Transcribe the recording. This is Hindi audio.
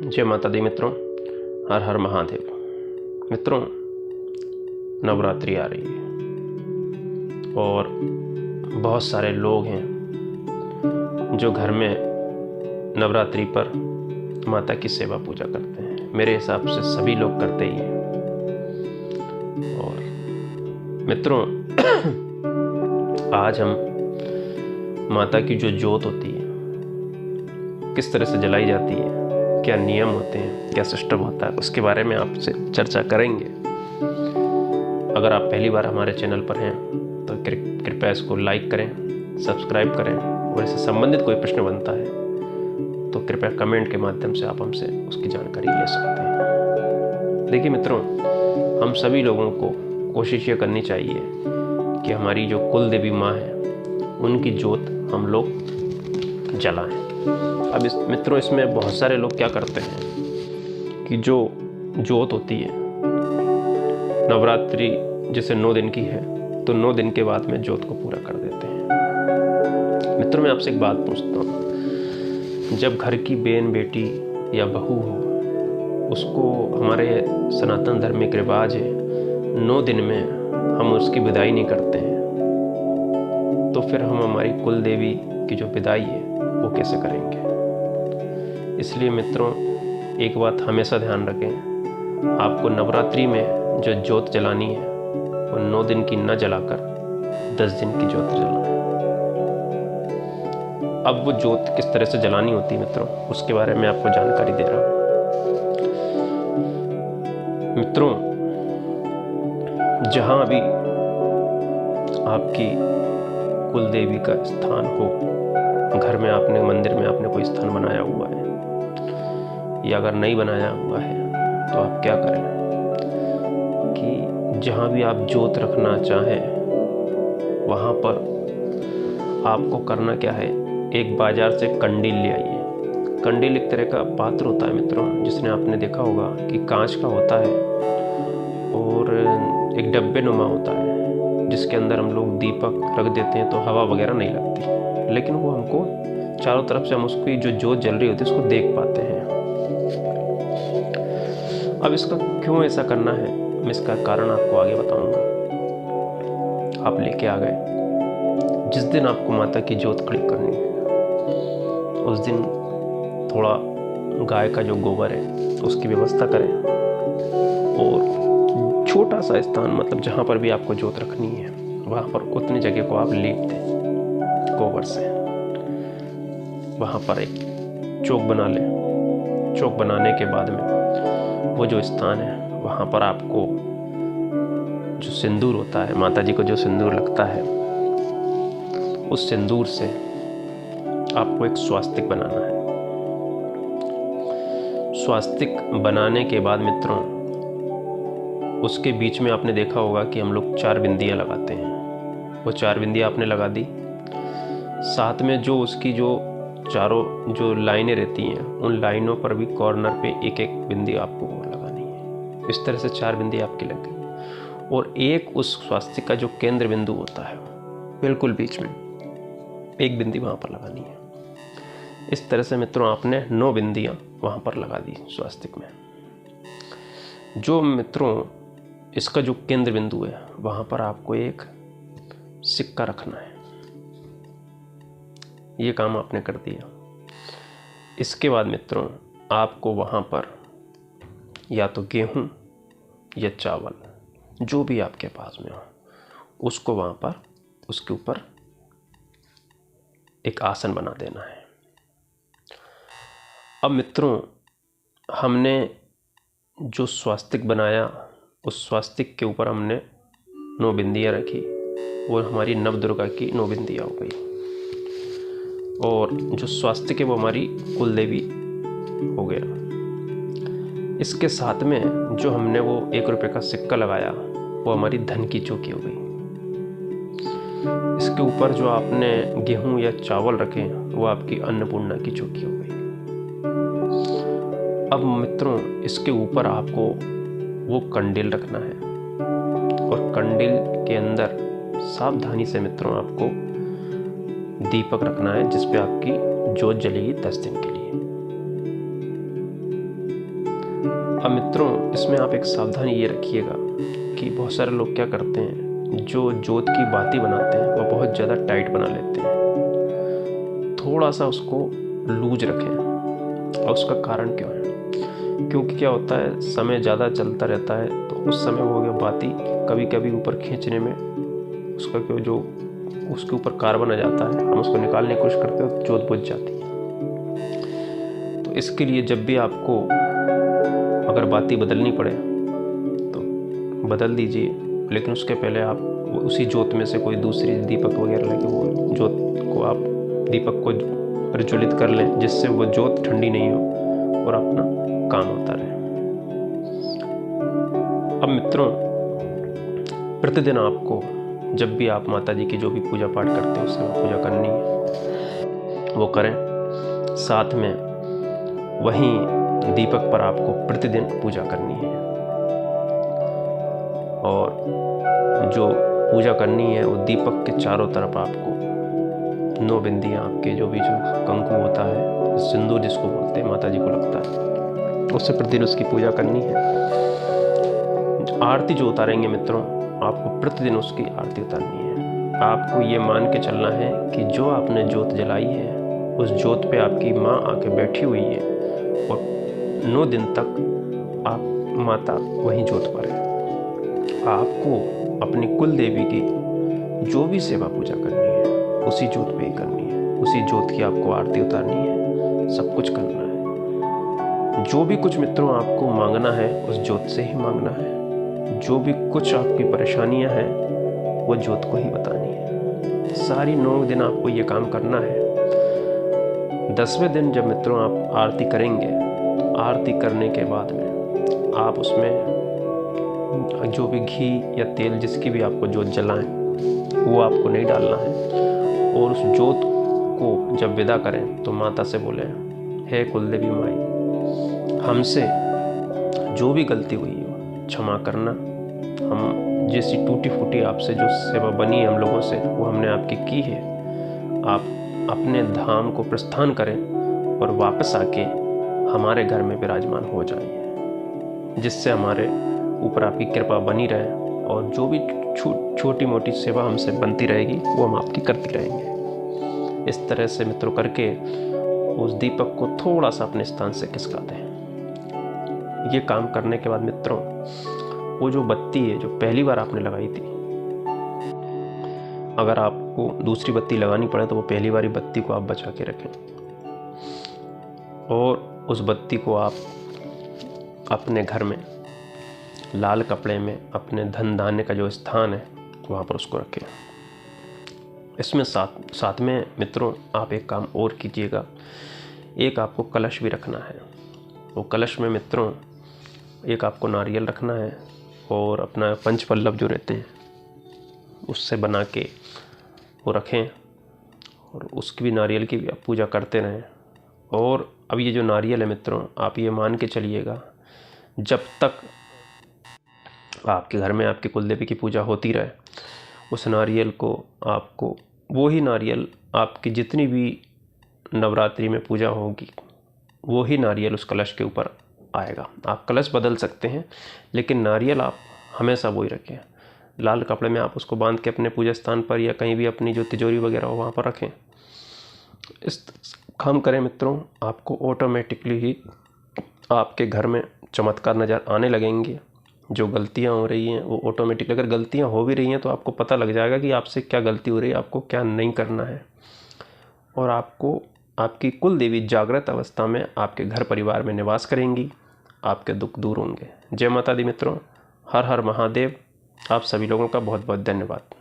जय माता दी मित्रों, हर हर महादेव। मित्रों, नवरात्रि आ रही है और बहुत सारे लोग हैं जो घर में नवरात्रि पर माता की सेवा पूजा करते हैं। मेरे हिसाब से सभी लोग करते ही हैं। और मित्रों, आज हम माता की जो ज्योत होती है किस तरह से जलाई जाती है, क्या नियम होते हैं, क्या सिस्टम होता है, उसके बारे में आपसे चर्चा करेंगे। अगर आप पहली बार हमारे चैनल पर हैं तो कृपया इसको लाइक करें, सब्सक्राइब करें और इससे संबंधित कोई प्रश्न बनता है तो कृपया कमेंट के माध्यम से आप हमसे उसकी जानकारी ले सकते हैं। देखिए मित्रों, हम सभी लोगों को कोशिश ये करनी चाहिए कि हमारी जो कुल देवी माँ है उनकी ज्योत हम लोग जलाएं। अब मित्रों, इसमें बहुत सारे लोग क्या करते हैं कि जो ज्योत होती है, नवरात्रि जैसे 9 दिन की है तो 9 दिन के बाद में ज्योत को पूरा कर देते हैं। मित्रों, मैं आपसे एक बात पूछता हूँ, जब घर की बेन बेटी या बहू हो, उसको हमारे सनातन धर्म में एक रिवाज है 9 दिन में हम उसकी विदाई नहीं करते हैं, तो फिर हम हमारी कुल देवी की जो विदाई है वो कैसे करेंगे। इसलिए मित्रों, एक बात हमेशा ध्यान रखें, आपको नवरात्रि में जो ज्योत जलानी है वो 9 दिन की न जलाकर 10 दिन की ज्योत जलाएं। अब वो ज्योत किस तरह से जलानी होती है मित्रों, उसके बारे में आपको जानकारी दे रहा हूँ। मित्रों, जहां भी आपकी कुल देवी का स्थान हो, घर में आपने, मंदिर में आपने कोई स्थान बनाया हुआ है या अगर नहीं बनाया हुआ है तो आप क्या करें कि जहाँ भी आप ज्योत रखना चाहें वहाँ पर आपको करना क्या है, एक बाजार से कंडील ले आइए। कंडील एक तरह का पात्र होता है मित्रों, जिसने आपने देखा होगा कि कांच का होता है और एक डब्बे नुमा होता है जिसके अंदर हम लोग दीपक रख देते हैं तो हवा वगैरह नहीं लगती, लेकिन वो हमको चारों तरफ से हम उसकी जो ज्योत जल रही होती है उसको देख पाते हैं। अब इसका क्यों ऐसा करना है, मैं इसका कारण आपको आगे बताऊंगा। आप लेके आ गए, जिस दिन आपको माता की ज्योत खड़ी करनी है उस दिन थोड़ा गाय का जो गोबर है उसकी व्यवस्था करें और छोटा सा स्थान, मतलब जहाँ पर भी आपको ज्योत रखनी है वहाँ पर उतनी जगह को आप लीप दें गोबर से। वहाँ पर एक चौक बना लें। चौक बनाने के बाद में वो जो स्थान है वहाँ पर आपको जो सिंदूर होता है, माता जी को जो सिंदूर लगता है, उस सिंदूर से आपको एक स्वास्तिक बनाना है। स्वास्तिक बनाने के बाद मित्रों, उसके बीच में आपने देखा होगा कि हम लोग 4 बिंदियाँ लगाते हैं। वो 4 बिंदियाँ आपने लगा दी, साथ में जो उसकी जो चारों जो लाइनें रहती हैं उन लाइनों पर भी कॉर्नर पे एक एक बिंदी आपको और लगानी है। इस तरह से 4 बिंदी आपकी लग गई और एक उस स्वास्तिक का जो केंद्र बिंदु होता है बिल्कुल बीच में एक बिंदी वहाँ पर लगानी है। इस तरह से मित्रों आपने 9 बिंदियाँ वहाँ पर लगा दी स्वास्तिक में। जो मित्रों इसका जो केंद्र बिंदु है वहाँ पर आपको एक सिक्का रखना है। ये काम आपने कर दिया। इसके बाद मित्रों आपको वहाँ पर या तो गेहूँ या चावल, जो भी आपके पास में हो, उसको वहाँ पर उसके ऊपर एक आसन बना देना है। अब मित्रों, हमने जो स्वास्तिक बनाया उस स्वास्तिक के ऊपर हमने 9 बिंदियाँ रखी और हमारी नवदुर्गा की 9 बिंदियाँ हो गई और जो स्वास्तिक है वो हमारी कुल देवी हो गया। इसके साथ में जो हमने वो 1 रुपये का सिक्का लगाया वो हमारी धन की चौकी हो गई। इसके ऊपर जो आपने गेहूं या चावल रखे वो आपकी अन्नपूर्णा की चौकी हो गई। अब मित्रों, इसके ऊपर आपको वो कंडील रखना है और कंडील के अंदर सावधानी से मित्रों आपको दीपक रखना है जिस पे आपकी ज्योत जलेगी 10 दिन के लिए। अब मित्रों, इसमें आप एक सावधानी ये रखिएगा कि बहुत सारे लोग क्या करते हैं, जो जोत की बाती बनाते हैं वो बहुत ज़्यादा टाइट बना लेते हैं। थोड़ा सा उसको लूज रखें। और उसका कारण क्यों है? क्योंकि क्या होता है, समय ज़्यादा चलता रहता है तो उस समय वो गया बाती कभी कभी ऊपर खींचने में उसका जो उसके ऊपर कार्बन आ जाता है, हम उसको निकालने की कोशिश करते हैं तो जोत बुझ जाती है। तो इसके लिए जब भी आपको अगर बाती बदलनी पड़े तो बदल दीजिए, लेकिन उसके पहले आप उसी जोत में से कोई दूसरी दीपक वगैरह लेके वो जोत को आप दीपक को प्रज्वलित कर लें, जिससे वो जोत ठंडी नहीं हो और अपना काम होता रहे। अब मित्रों, प्रतिदिन आपको जब भी आप माता जी की जो भी पूजा पाठ करते हैं उससे पूजा करनी है वो करें। साथ में वहीं दीपक पर आपको प्रतिदिन पूजा करनी है। और जो पूजा करनी है वो दीपक के चारों तरफ आपको 9 बिंदियाँ आपके जो कंकु होता है, सिंदूर जिसको बोलते हैं, माता जी को लगता है, उससे प्रतिदिन उसकी पूजा करनी है। आरती जो उतारेंगे मित्रों, आपको प्रतिदिन उसकी आरती उतारनी है। आपको ये मान के चलना है कि जो आपने जोत जलाई है उस जोत पे आपकी माँ आके बैठी हुई है और 9 दिन तक आप माता वहीं जोत पर है। आपको अपनी कुल देवी की जो भी सेवा पूजा करनी है उसी जोत पे ही करनी है, उसी जोत की आपको आरती उतारनी है, सब कुछ करना है। जो भी कुछ मित्रों आपको मांगना है उस जोत से ही मांगना है। जो भी कुछ आपकी परेशानियां हैं वो जोत को ही बतानी है। सारी 9 दिन आपको ये काम करना है। 10वें दिन जब मित्रों आप आरती करेंगे तो आरती करने के बाद में आप उसमें जो भी घी या तेल जिसकी भी आपको जोत जलाएं वो आपको नहीं डालना है। और उस जोत को जब विदा करें तो माता से बोले, हे कुलदेवी माई, हमसे जो भी गलती हुई है क्षमा करना। हम जैसी टूटी फूटी आपसे जो सेवा बनी है हम लोगों से वो हमने आपकी की है। आप अपने धाम को प्रस्थान करें और वापस आके हमारे घर में विराजमान हो जाइए, जिससे हमारे ऊपर आपकी कृपा बनी रहे और जो भी छोटी मोटी सेवा हमसे बनती रहेगी वो हम आपकी करती रहेंगे। इस तरह से मित्रों करके उस दीपक को थोड़ा सा अपने स्थान से खिसका दें। ये काम करने के बाद मित्रों, वो जो बत्ती है जो पहली बार आपने लगाई थी, अगर आपको दूसरी बत्ती लगानी पड़े तो वो पहली वाली बत्ती को आप बचा के रखें और उस बत्ती को आप अपने घर में लाल कपड़े में अपने धन धान्य का जो स्थान है वहाँ पर उसको रखें। इसमें साथ में मित्रों आप एक काम और कीजिएगा, एक आपको कलश भी रखना है। वो कलश में मित्रों एक आपको नारियल रखना है और अपना पंचपल्लव जो रहते हैं उससे बना के वो रखें और उसकी भी नारियल की भी आप पूजा करते रहें। और अब ये जो नारियल है मित्रों, आप ये मान के चलिएगा जब तक आपके घर में आपकी कुलदेवी की पूजा होती रहे, उस नारियल को आपको वो ही नारियल आपकी जितनी भी नवरात्रि में पूजा होगी वो ही नारियल उस कलश के ऊपर आएगा। आप कलश बदल सकते हैं लेकिन नारियल आप हमेशा वही रखें। लाल कपड़े में आप उसको बांध के अपने पूजा स्थान पर या कहीं भी अपनी जो तिजोरी वगैरह हो वहाँ पर रखें। इस काम करें मित्रों, आपको ऑटोमेटिकली ही आपके घर में चमत्कार नज़र आने लगेंगे। जो गलतियाँ हो रही हैं वो ऑटोमेटिकली, अगर गलतियाँ हो भी रही हैं तो आपको पता लग जाएगा कि आपसे क्या गलती हो रही है, आपको क्या नहीं करना है। और आपको आपकी कुल देवी जागृत अवस्था में आपके घर परिवार में निवास करेंगी, आपके दुख दूर होंगे। जय माता दी मित्रों, हर हर महादेव। आप सभी लोगों का बहुत बहुत धन्यवाद।